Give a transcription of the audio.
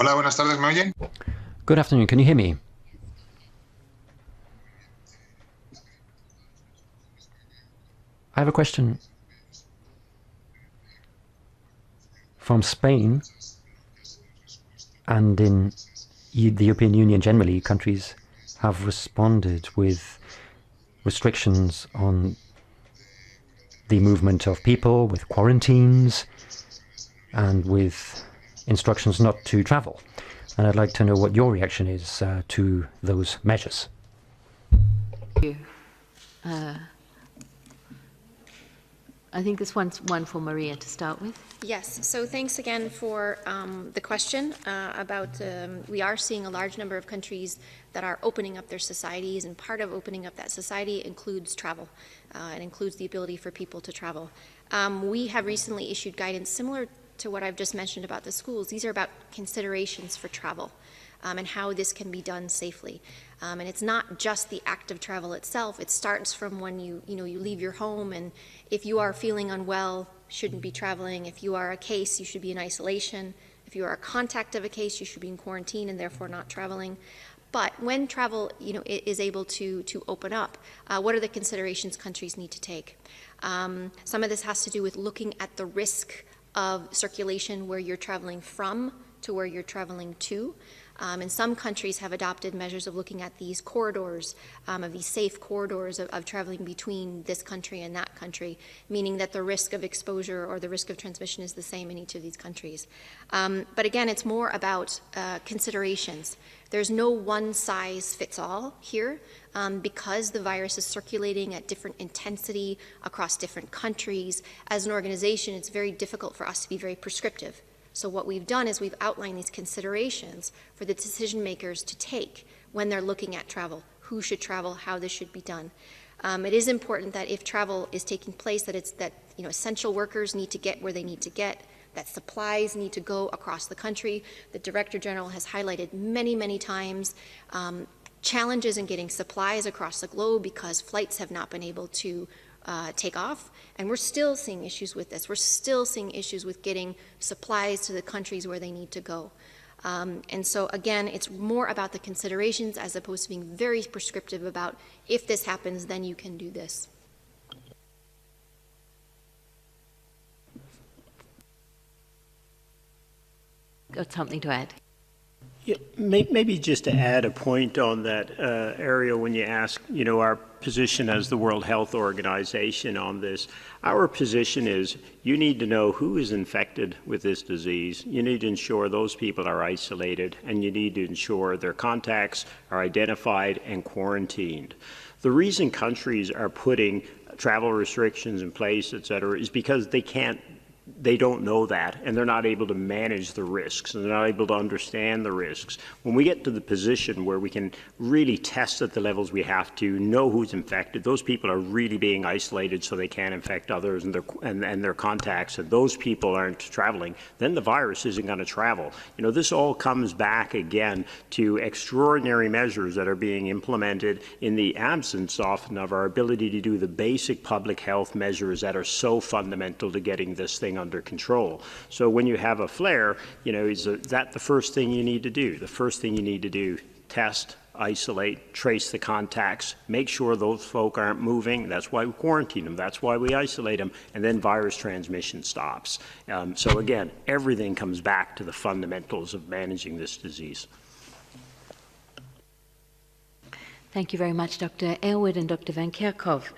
Hola, buenas tardes, ¿me oyen? Good afternoon. Can you hear me? I have a question from Spain, and in the European Union generally, countries have responded with restrictions on the movement of people, with quarantines, and with instructions not to travel. And I'd like to know what your reaction is to those measures. I think this one's one for Maria to start with. Yes, so thanks again for the question about, we are seeing a large number of countries that are opening up their societies, and part of opening up that society includes travel. It includes the ability for people to travel. We have recently issued guidance similar to what I've just mentioned about the schools. These are about considerations for travel and how this can be done safely. And it's not just the act of travel itself. It starts from when you leave your home, and if you are feeling unwell, shouldn't be traveling. If you are a case, you should be in isolation. If you are a contact of a case, you should be in quarantine and therefore not traveling. But when travel is able to open up, what are the considerations countries need to take? Some of this has to do with looking at the risk of circulation where you're traveling from to where you're traveling to. And some countries have adopted measures of looking at these corridors, of these safe corridors of traveling between this country and that country, meaning that the risk of exposure or the risk of transmission is the same in each of these countries. But again, it's more about considerations. There's no one size fits all here because the virus is circulating at different intensity across different countries. As an organization, it's very difficult for us to be very prescriptive. So what we've done is we've outlined these considerations for the decision makers to take when they're looking at travel, who should travel, how this should be done. It is important that if travel is taking place, that essential workers need to get where they need to get, that supplies need to go across the country. The Director General has highlighted many, many times challenges in getting supplies across the globe because flights have not been able to take off, and we're still seeing issues with this. We're still seeing issues with getting supplies to the countries where they need to go. And so again, it's more about the considerations as opposed to being very prescriptive about if this happens, then you can do this. Got something to add? Yeah, maybe just to add a point on that area when you ask, our position as the World Health Organization on this. Our position is you need to know who is infected with this disease. You need to ensure those people are isolated, and you need to ensure their contacts are identified and quarantined. The reason countries are putting travel restrictions in place, et cetera, is because they don't know that, and they're not able to manage the risks, and they're not able to understand the risks. When we get to the position where we can really test at the levels we have to, know who's infected, those people are really being isolated so they can't infect others and their contacts, and those people aren't traveling, then the virus isn't going to travel. This all comes back again to extraordinary measures that are being implemented in the absence often of our ability to do the basic public health measures that are so fundamental to getting this thing under control. So when you have a flare, is that the first thing you need to do? The first thing you need to do, test, isolate, trace the contacts, make sure those folk aren't moving. That's why we quarantine them. That's why we isolate them. And then virus transmission stops. So again, everything comes back to the fundamentals of managing this disease. Thank you very much, Dr. Aylward and Dr. Van Kerkhove.